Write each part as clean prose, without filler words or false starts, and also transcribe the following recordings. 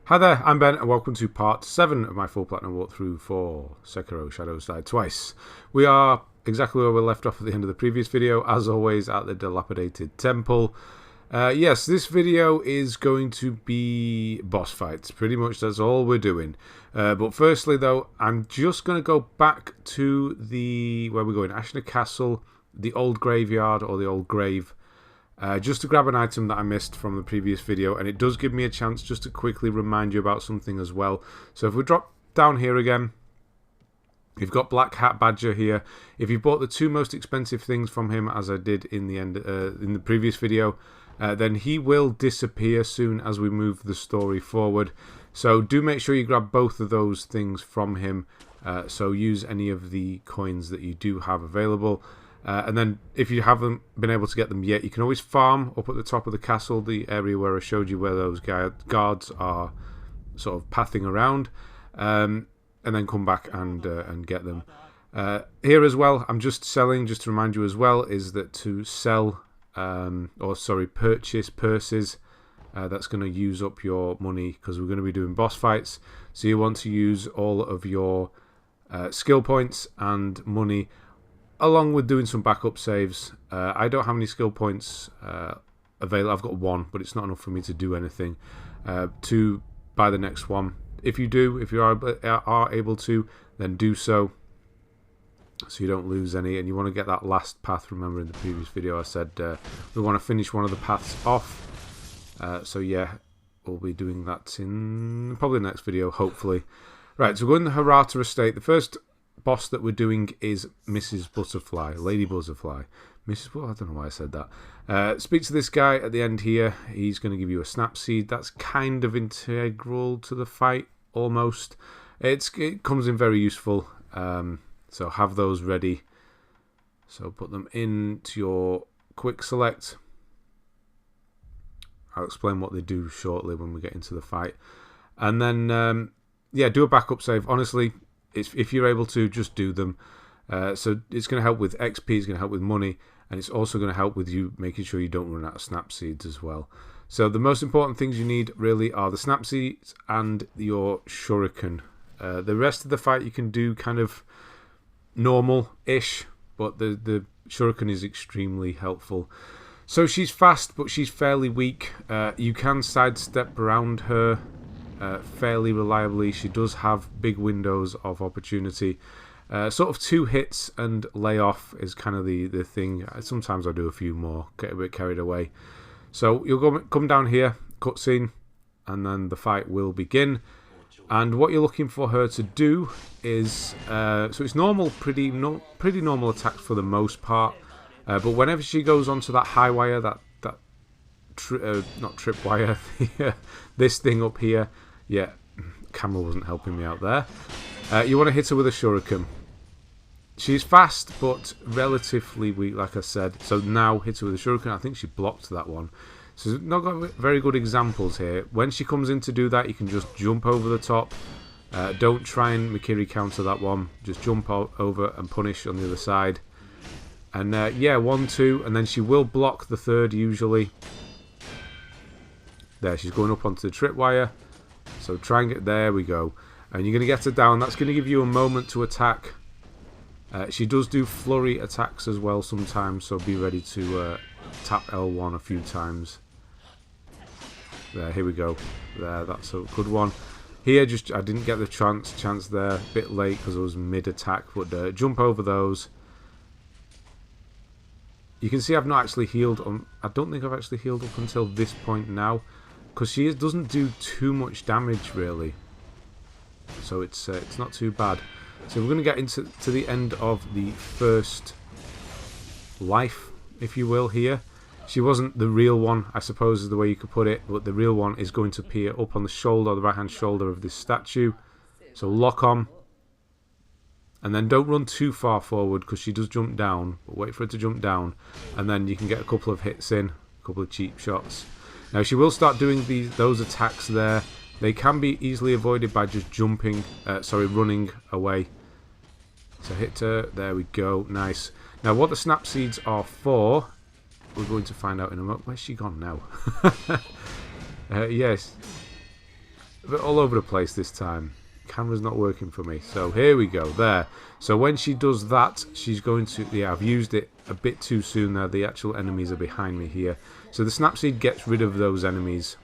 Hi there, I'm Ben and welcome to part 7 of my full platinum walkthrough for Sekiro Shadows Die Twice. We are exactly where we left off at the end of the previous video, as always at the dilapidated temple. Yes, this video is going to be boss fights, pretty much that's all we're doing. But firstly though, I'm just going to go back to where we're going, Ashina Castle, the old graveyard or the old grave. Just to grab an item that I missed from the previous video, and it does give me a chance just to quickly remind you about something as well. So if we drop down here again, you've got Black Hat Badger here. If you bought the 2 most expensive things from him, as I did in the previous video, then he will disappear soon as we move the story forward. So do make sure you grab both of those things from him. So use any of the coins that you do have available. And then if you haven't been able to get them yet, you can always farm up at the top of the castle, the area where I showed you where those guards are sort of pathing around, and then come back and get them. Here as well, I'm just selling, just to remind you as well, is that to sell, purchase purses, that's going to use up your money because we're going to be doing boss fights. So you want to use all of your skill points and money, along with doing some backup saves. I don't have any skill points available. I've got 1, but it's not enough for me to do anything to buy the next one. If you do, if you are able to, then do so you don't lose any. And you want to get that last path. Remember in the previous video I said we want to finish one of the paths off. So yeah, we'll be doing that in probably the next video, hopefully. Right, so we're going to the Hirata Estate. The first boss that we're doing is Mrs. Butterfly, Lady Butterfly. I don't know why I said that. Speak to this guy at the end here. He's going to give you a snap seed. That's kind of integral to the fight, almost. It comes in very useful. So have those ready. So put them into your quick select. I'll explain what they do shortly when we get into the fight. And then, yeah, do a backup save. Honestly, if you're able to, just do them. So it's going to help with XP, it's going to help with money, and it's also going to help with you making sure you don't run out of snap seeds as well. So the most important things you need really are the snap seeds and your shuriken. The rest of the fight you can do kind of normal-ish, but the shuriken is extremely helpful. So she's fast, but she's fairly weak. You can sidestep around her fairly reliably. She does have big windows of opportunity. Sort of 2 hits and lay off is kind of the thing. Sometimes I do a few more, get a bit carried away. So you'll come down here, cutscene, and then the fight will begin. And what you're looking for her to do is, so it's normal, pretty normal attacks for the most part. But whenever she goes onto that high wire, not tripwire, this thing up here. Yeah, camera wasn't helping me out there. You want to hit her with a shuriken. She's fast, but relatively weak, like I said. So now hit her with a shuriken. I think she blocked that one. So not got very good examples here. When she comes in to do that, you can just jump over the top. Don't try and Mikiri counter that one. Just jump over and punish on the other side. And yeah, 1, 2, and then she will block the third usually. There, she's going up onto the tripwire. So try and get, there we go. And you're going to get her down. That's going to give you a moment to attack. She does do flurry attacks as well sometimes, so be ready to tap L1 a few times. There, here we go. There, that's a good one. Here, I didn't get the chance there. A bit late because I was mid-attack, but jump over those. You can see I've not actually healed. I don't think I've actually healed up until this point now, because she doesn't do too much damage really. So it's not too bad. So we're going to get into the end of the first life, if you will, here. She wasn't the real one, I suppose is the way you could put it, but the real one is going to appear up on the shoulder, the right-hand shoulder of this statue. So lock on. And then don't run too far forward because she does jump down, but wait for her to jump down. And then you can get a couple of hits in, a couple of cheap shots. Now she will start doing those attacks there. They can be easily avoided by just running away. So hit her, there we go, nice. Now what the snap seeds are for, we're going to find out in a moment. Where's she gone now? Yes. a bit all over the place this time. Camera's not working for me. So here we go, there. So when she does that, she's going to... Yeah, I've used it a bit too soon now. The actual enemies are behind me here. So the Snapseed gets rid of those enemies.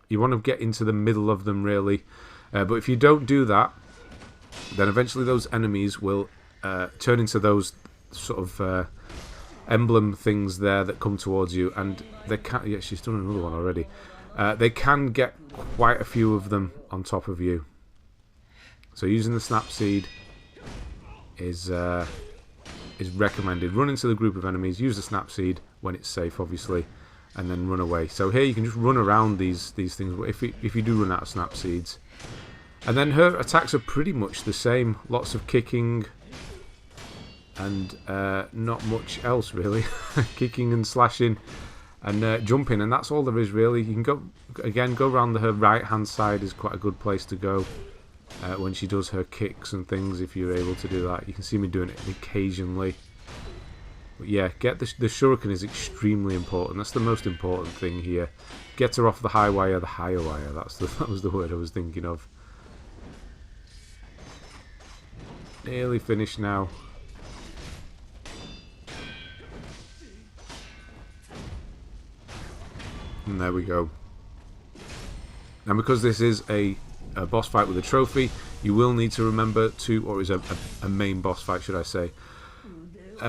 You want to get into the middle of them, really. But if you don't do that, then eventually those enemies will turn into those sort of emblem things there that come towards you. And they can... Yeah, she's done another one already. They can get quite a few of them on top of you. So using the Snapseed is recommended. Run into the group of enemies, use the Snapseed when it's safe, obviously, and then run away. So here you can just run around these things if you do run out of Snapseeds. And then her attacks are pretty much the same. Lots of kicking and not much else, really. Kicking and slashing and jumping, and that's all there is, really. You can go around her right-hand side is quite a good place to go. When she does her kicks and things, if you're able to do that. You can see me doing it occasionally. But yeah, get the shuriken is extremely important. That's the most important thing here. Get her off the high wire, the higher wire. That was the word I was thinking of. Nearly finished now. And there we go. And because this is a boss fight with a trophy, you will need to remember to, or is a main boss fight, should I say.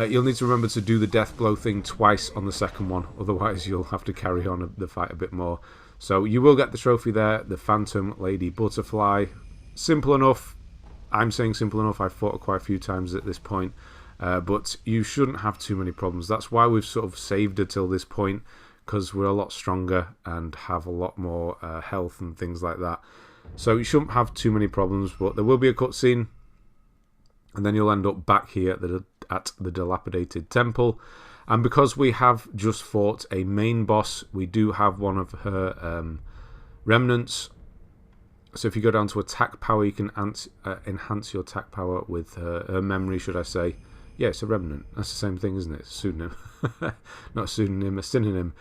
You'll need to remember to do the death blow thing twice on the second one, otherwise you'll have to carry on the fight a bit more. So you will get the trophy there, the Phantom Lady Butterfly. Simple enough. I'm saying simple enough. I've fought it quite a few times at this point, but you shouldn't have too many problems. That's why we've sort of saved her till this point, because we're a lot stronger and have a lot more health and things like that. So you shouldn't have too many problems, but there will be a cutscene, and then you'll end up back here at the dilapidated temple. And because we have just fought a main boss, we do have one of her remnants. So if you go down to attack power, you can enhance your attack power with her memory, should I say. Yeah, it's a remnant. That's the same thing, isn't it? It's a pseudonym. Not a pseudonym, a synonym.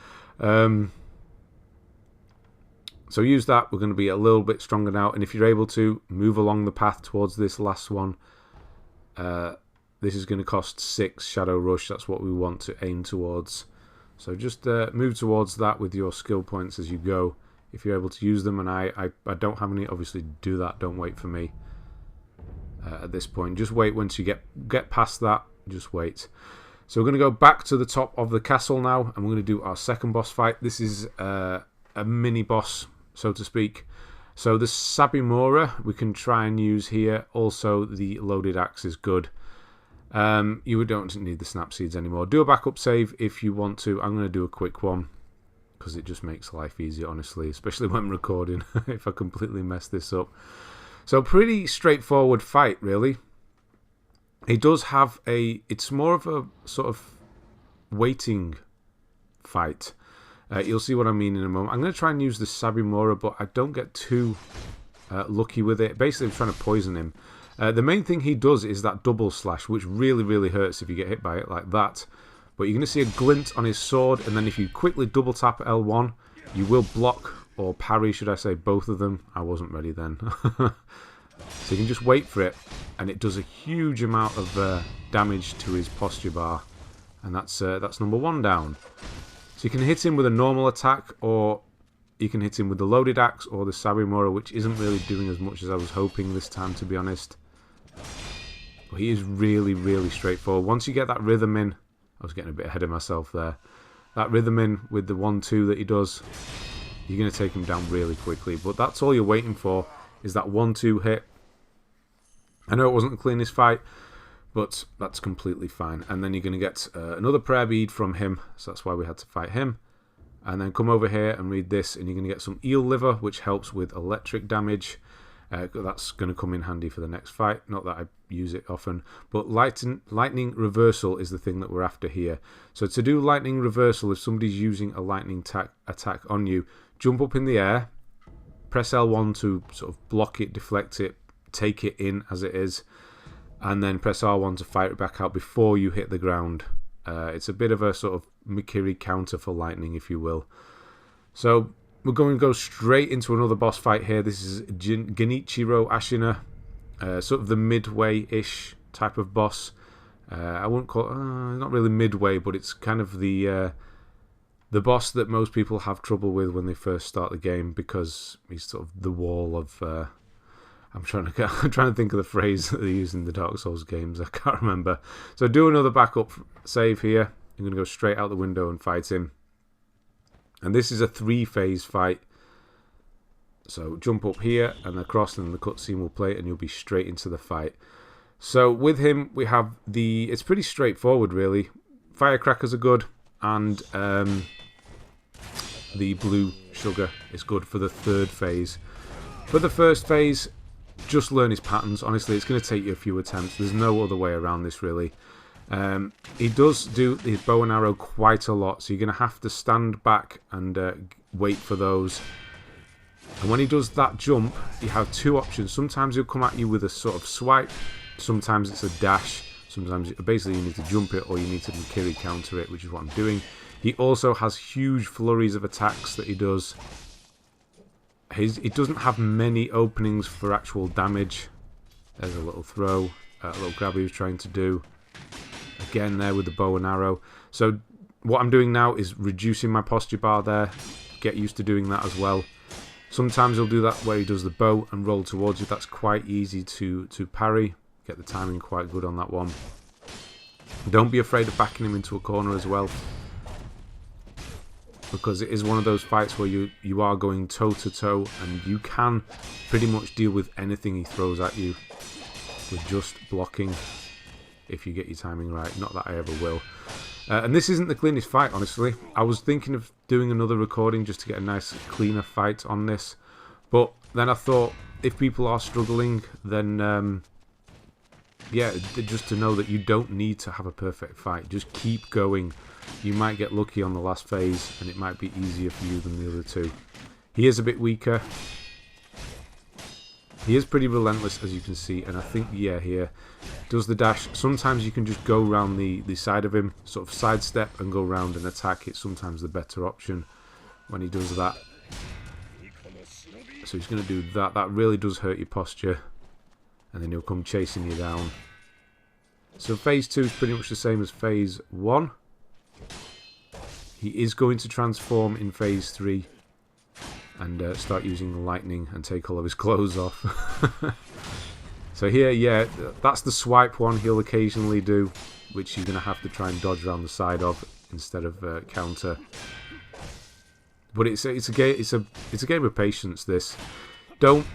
So use that. We're going to be a little bit stronger now. And if you're able to, move along the path towards this last one. This is going to cost 6 Shadow Rush. That's what we want to aim towards. So just move towards that with your skill points as you go. If you're able to use them. And I don't have any. Obviously do that. Don't wait for me at this point. Just wait once you get past that. Just wait. So we're going to go back to the top of the castle now. And we're going to do our second boss fight. This is a mini boss, so to speak. So the Sabimura we can try and use here. Also the loaded axe is good. You don't need the Snapseeds anymore. Do a backup save if you want to. I'm going to do a quick one because it just makes life easier, honestly, especially when recording. If I completely mess this up. So pretty straightforward fight, really. It does have it's more of a sort of waiting fight. You'll see what I mean in a moment. I'm going to try and use the Sabimura, but I don't get too lucky with it. Basically, I'm trying to poison him. The main thing he does is that double slash, which really, really hurts if you get hit by it like that. But you're going to see a glint on his sword, and then if you quickly double tap L1, you will block, or parry, should I say, both of them. I wasn't ready then. So you can just wait for it, and it does a huge amount of damage to his posture bar. And that's number 1 down. So you can hit him with a normal attack, or you can hit him with the loaded axe or the Sabimura, which isn't really doing as much as I was hoping this time, to be honest. But he is really, really straightforward. Once you get that rhythm in, I was getting a bit ahead of myself there. That rhythm in with the 1-2 that he does, you're going to take him down really quickly. But that's all you're waiting for, is that 1-2 hit. I know it wasn't the cleanest fight, but that's completely fine. And then you're going to get another prayer bead from him, so that's why we had to fight him. And then come over here and read this, and you're going to get some Eel Liver, which helps with electric damage. That's going to come in handy for the next fight. Not that I use it often, but lightning reversal is the thing that we're after here. So to do lightning reversal, if somebody's using a lightning attack on you, jump up in the air, press L1 to sort of block it, deflect it, take it in as it is, and then press R1 to fire it back out before you hit the ground. It's a bit of a sort of Mikiri counter for lightning, if you will. So we're going to go straight into another boss fight here. This is Genichiro Ashina, sort of the midway-ish type of boss. I wouldn't call it, not really midway, but it's kind of the boss that most people have trouble with when they first start the game, because he's sort of the wall of... I'm trying to think of the phrase that they use in the Dark Souls games. I can't remember. So do another backup save here. I'm going to go straight out the window and fight him. And this is a 3-phase fight. So jump up here and across, and the cutscene will play, and you'll be straight into the fight. So with him, we have it's pretty straightforward, really. Firecrackers are good, and the blue sugar is good for the 3rd phase. For the 1st phase, just learn his patterns. Honestly, it's going to take you a few attempts. There's no other way around this, really. He does do his bow and arrow quite a lot, so you're going to have to stand back and wait for those. And when he does that jump, you have 2 options. Sometimes he'll come at you with a sort of swipe. Sometimes it's a dash. Sometimes basically you need to jump it, or you need to Mikiri counter it, which is what I'm doing. He also has huge flurries of attacks that he does. He doesn't have many openings for actual damage. There's a little throw, a little grab he was trying to do. Again there with the bow and arrow. So what I'm doing now is reducing my posture bar there. Get used to doing that as well. Sometimes he'll do that where he does the bow and roll towards you. That's quite easy to parry. Get the timing quite good on that one. Don't be afraid of backing him into a corner as well, because it is one of those fights where you are going toe to toe, and you can pretty much deal with anything he throws at you with just blocking, if you get your timing right. Not that I ever will. And this isn't the cleanest fight, honestly. I was thinking of doing another recording just to get a nice cleaner fight on this, but then I thought, if people are struggling, then yeah, just to know that you don't need to have a perfect fight. Just keep going. You might get lucky on the last phase, and it might be easier for you than the other 2. He is a bit weaker. He is pretty relentless, as you can see, and I think, yeah, here does the dash. Sometimes you can just go around the side of him, sort of sidestep and go around and attack. It's sometimes the better option when he does that. So he's going to do that. That really does hurt your posture, and then he'll come chasing you down. So phase 2 is pretty much the same as phase 1. He is going to transform in phase 3 and start using lightning and take all of his clothes off. So here, yeah, that's the swipe one he'll occasionally do, which you're going to have to try and dodge around the side of instead of counter. But it's a game of patience. This don't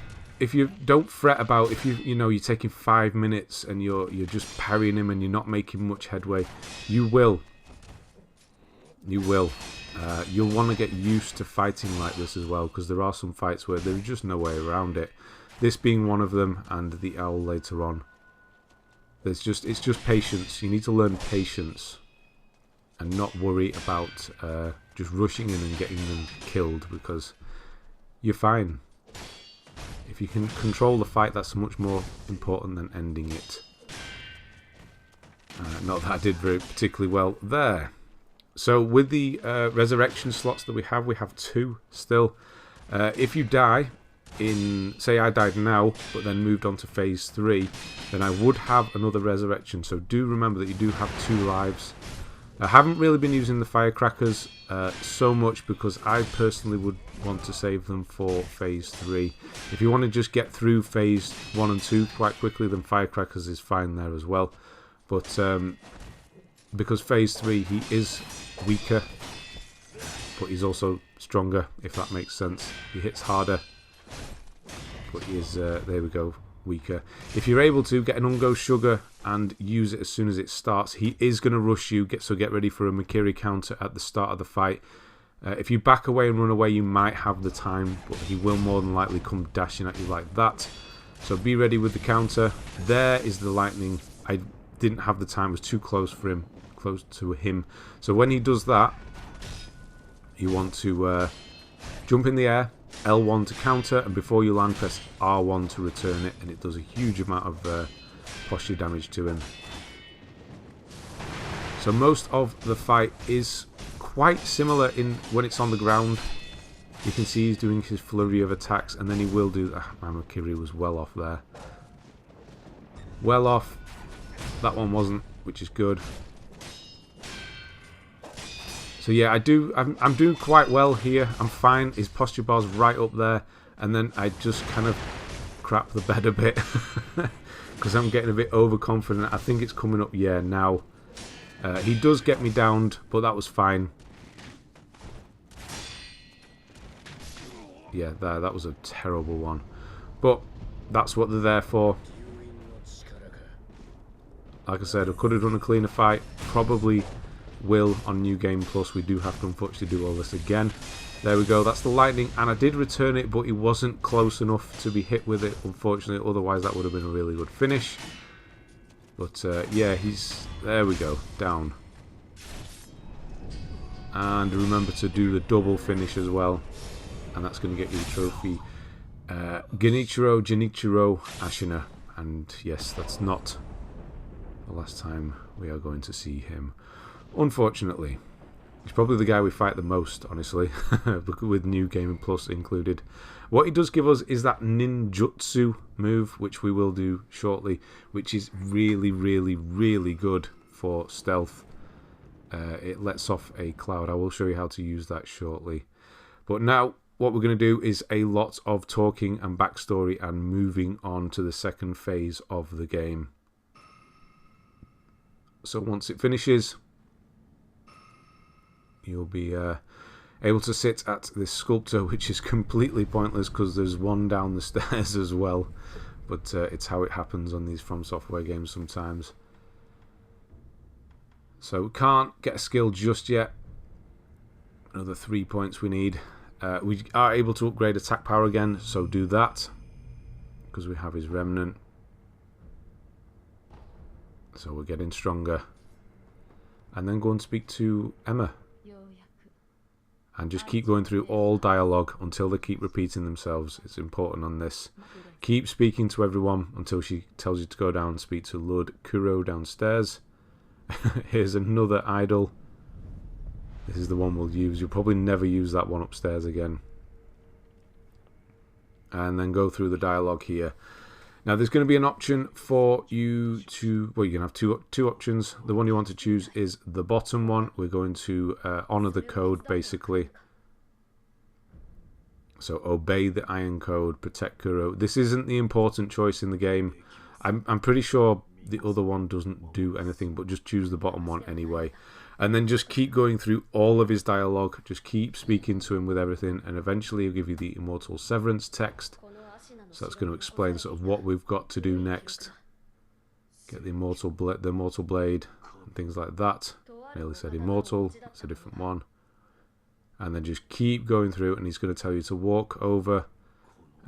fret about if you're taking 5 minutes and you're just parrying him and you're not making much headway. You will. You'll want to get used to fighting like this as well, because there are some fights where there's just no way around it. This being one of them, and the owl later on. It's just patience. You need to learn patience and not worry about just rushing in and getting them killed, because you're fine. If you can control the fight, that's much more important than ending it. Not that I did very particularly well there. So with the resurrection slots that we have 2 still. If you die say I died now, but then moved on to phase 3, then I would have another resurrection. So do remember that you do have 2 lives. I haven't really been using the firecrackers so much, because I personally would want to save them for phase 3. If you want to just get through phase 1 and 2 quite quickly, then firecrackers is fine there as well. But because phase 3, he is weaker, but he's also stronger, if that makes sense. He hits harder, but he is, there we go, weaker. If you're able to get an Ungo sugar and use it as soon as it starts, he is going to rush you, so get ready for a Mikiri counter at the start of the fight. If you back away and run away, you might have the time, but he will more than likely come dashing at you like that. So be ready with the counter. There is the lightning. I didn't have the time, it was too close for him, close to him. So when he does that, you want to jump in the air, L1 to counter, and before you land, press R1 to return it, and it does a huge amount of posture damage to him. So most of the fight is quite similar in when it's on the ground. You can see he's doing his flurry of attacks, and then he will do... Mamakiri was well off there. Well off. That one wasn't, which is good. So yeah, I'm doing quite well here. I'm fine. His posture bar's right up there. And then I just kind of crap the bed a bit. Because I'm getting a bit overconfident. I think it's coming up, yeah, now. He does get me downed, but that was fine. Yeah, that was a terrible one. But that's what they're there for. Like I said, I could have done a cleaner fight. Probably will on New Game Plus. We do have to unfortunately do all this again. There we go. That's the lightning. And I did return it, but he wasn't close enough to be hit with it, unfortunately. Otherwise, that would have been a really good finish. But yeah, he's... There we go. Down. And remember to do the double finish as well. And that's going to get you the trophy. Genichiro, Ashina. And yes, that's not the last time we are going to see him. Unfortunately. He's probably the guy we fight the most, honestly. With New Game Plus included. What he does give us is that Ninjutsu move, which we will do shortly. Which is really, really, really good for stealth. It lets off a cloud. I will show you how to use that shortly. But now, what we're going to do is a lot of talking and backstory and moving on to the second phase of the game. So once it finishes, you'll be able to sit at this sculptor, which is completely pointless because there's one down the stairs as well. But it's how it happens on these From Software games sometimes. So we can't get a skill just yet. Another 3 points we need. We are able to upgrade attack power again, so do that. Because we have his remnant. So we're getting stronger. And then go and speak to Emma. And just keep going through all dialogue until they keep repeating themselves. It's important on this. Keep speaking to everyone until she tells you to go down and speak to Lord Kuro downstairs. Here's another idol. This is the one we'll use. You'll probably never use that one upstairs again. And then go through the dialogue here. Now there's going to be an option for you to... Well, you can have two options. The one you want to choose is the bottom one. We're going to honour the code, basically. So obey the iron code, protect Kuro. This isn't the important choice in the game. I'm pretty sure the other one doesn't do anything, but just choose the bottom one anyway. And then just keep going through all of his dialogue. Just keep speaking to him with everything. And eventually he'll give you the Immortal Severance text. So that's going to explain sort of what we've got to do next. Get the Immortal Blade and things like that. I nearly said Immortal. That's a different one. And then just keep going through, and he's going to tell you to walk over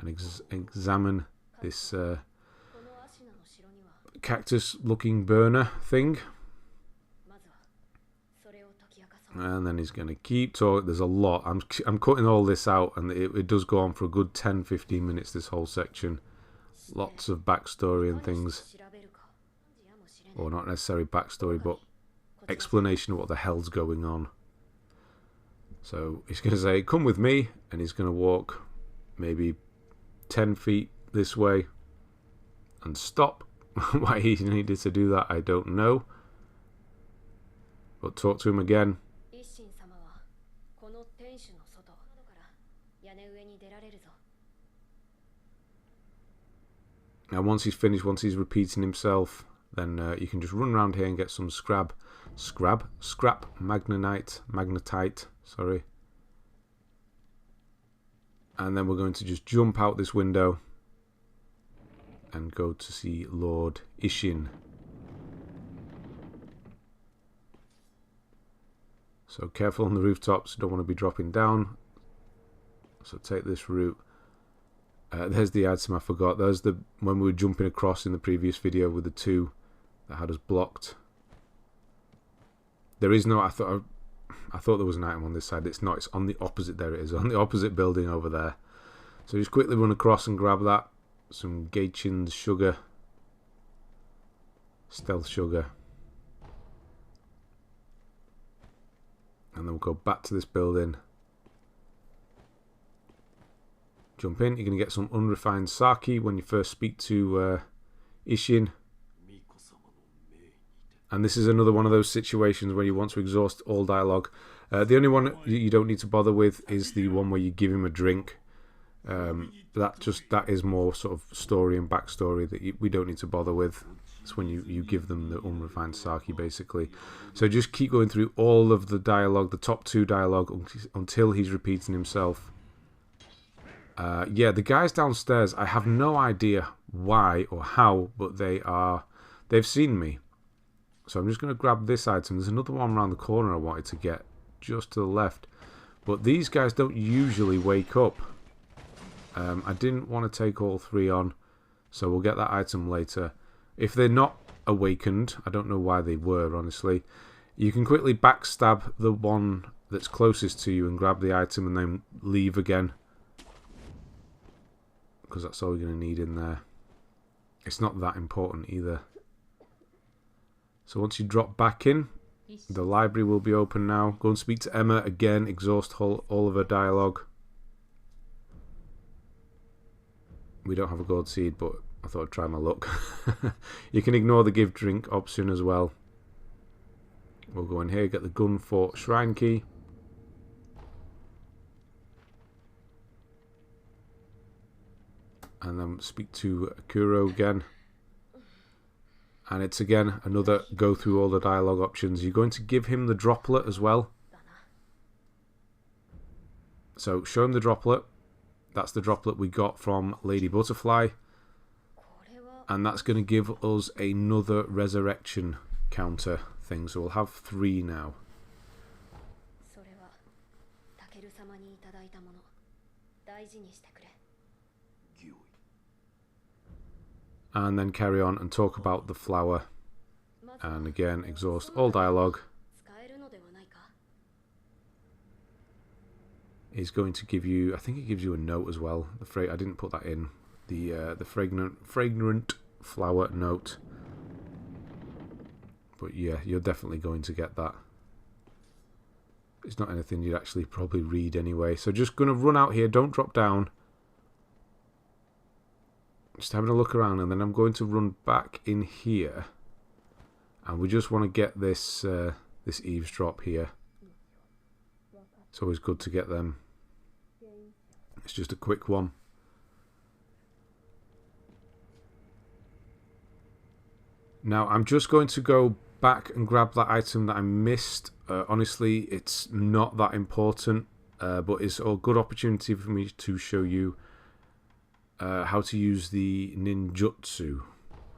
and examine this cactus-looking burner thing. And then he's going to keep talking. There's a lot. I'm cutting all this out, and it does go on for a good 10-15 minutes, this whole section. Lots of backstory and things. Or not necessarily backstory, but explanation of what the hell's going on. So he's going to say, come with me, and he's going to walk maybe 10 feet this way and stop. Why he needed to do that, I don't know. But talk to him again. Now once he's finished, once he's repeating himself, then you can just run around here and get some scrap magnetite, sorry. And then we're going to just jump out this window and go to see Lord Ishin. So careful on the rooftops, don't want to be dropping down. So take this route. There's the item I forgot. There's the when we were jumping across in the previous video with the two that had us blocked. There is no... I thought there was an item on this side. It's not. It's on the opposite. There it is. On the opposite building over there. So just quickly run across and grab that. Some Gachiin's sugar. Stealth sugar. And then we'll go back to this building. Jump in. You're going to get some Unrefined Sake when you first speak to Ishin. And this is another one of those situations where you want to exhaust all dialogue. The only one you don't need to bother with is the one where you give him a drink. That is more sort of story and backstory that we don't need to bother with. It's when you give them the Unrefined Sake, basically. So just keep going through all of the dialogue, the top 2 dialogue, until he's repeating himself. Yeah, the guys downstairs, I have no idea why or how, but they've seen me. So I'm just going to grab this item. There's another one around the corner I wanted to get, just to the left. But these guys don't usually wake up. I didn't want to take all 3 on, so we'll get that item later. If they're not awakened, I don't know why they were, honestly. You can quickly backstab the one that's closest to you and grab the item and then leave again. Because that's all you're going to need in there. It's not that important either. So once you drop back in, the library will be open now. Go and speak to Emma again. Exhaust all of her dialogue. We don't have a gold seed, but I thought I'd try my luck. You can ignore the give drink option as well. We'll go in here, get the gun for shrine key. And then speak to Kuro again. And it's again another go through all the dialogue options. You're going to give him the droplet as well. So show him the droplet. That's the droplet we got from Lady Butterfly. And that's going to give us another resurrection counter thing. So we'll have 3 now. And then carry on and talk about the flower. And again, exhaust all dialogue. He's going to give you, I think he gives you a note as well. I didn't put that in. The fragrant flower note. But yeah, you're definitely going to get that. It's not anything you'd actually probably read anyway. So just going to run out here. Don't drop down. Just having a look around, and then I'm going to run back in here. And we just want to get this this eavesdrop here. It's always good to get them. It's just a quick one. Now I'm just going to go back and grab that item that I missed. Honestly, it's not that important, but it's a good opportunity for me to show you how to use the ninjutsu.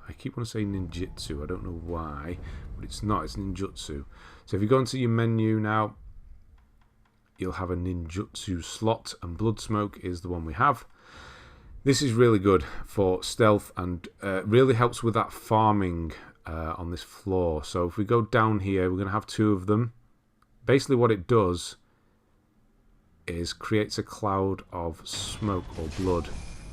I keep wanting to say ninjutsu, I don't know why, but it's not, it's ninjutsu. So if you go into your menu now, you'll have a ninjutsu slot, and Bloodsmoke is the one we have. This is really good for stealth and really helps with that farming on this floor. So if we go down here, we're going to have 2 of them. Basically what it does is creates a cloud of smoke or blood.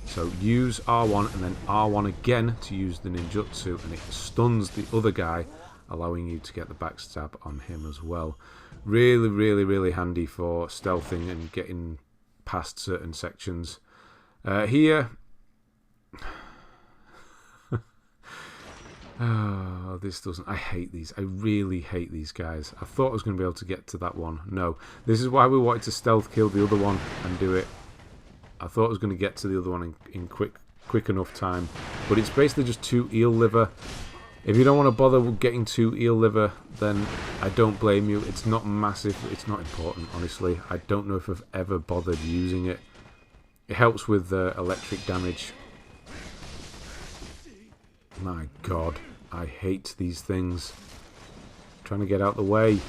So use R1 and then R1 again to use the ninjutsu, and it stuns the other guy, allowing you to get the backstab on him as well. Really, really, really handy for stealthing and getting past certain sections. Here... Oh, this doesn't... I hate these. I really hate these guys. I thought I was going to be able to get to that one. No. This is why we wanted to stealth kill the other one and do it. I thought I was going to get to the other one in quick enough time. But it's basically just 2 eel liver. If you don't want to bother getting 2 eel liver, then I don't blame you. It's not massive. It's not important, honestly. I don't know if I've ever bothered using it. It helps with electric damage. My god, I hate these things. Trying to get out the way.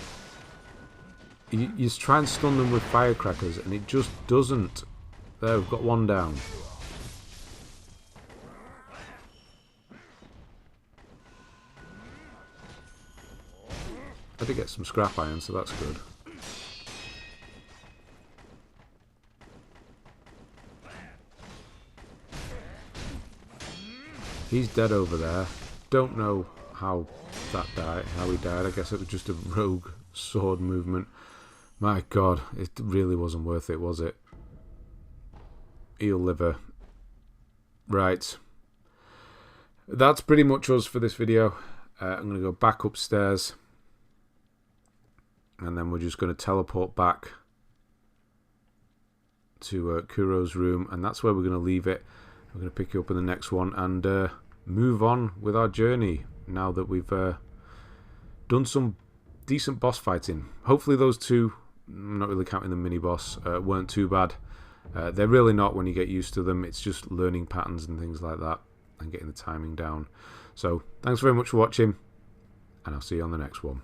You just try and stun them with firecrackers and it just doesn't. There, we've got 1 down. I did get some scrap iron, so that's good. He's dead over there. Don't know how he died. I guess it was just a rogue sword movement. My god, it really wasn't worth it, was it? Eel Liver. Right. That's pretty much us for this video. I'm going to go back upstairs. And then we're just going to teleport back to Kuro's room. And that's where we're going to leave it. We're going to pick you up in the next one and move on with our journey now that we've done some decent boss fighting. Hopefully those two, I'm not really counting the mini boss, weren't too bad. They're really not when you get used to them. It's just learning patterns and things like that and getting the timing down. So thanks very much for watching, and I'll see you on the next one.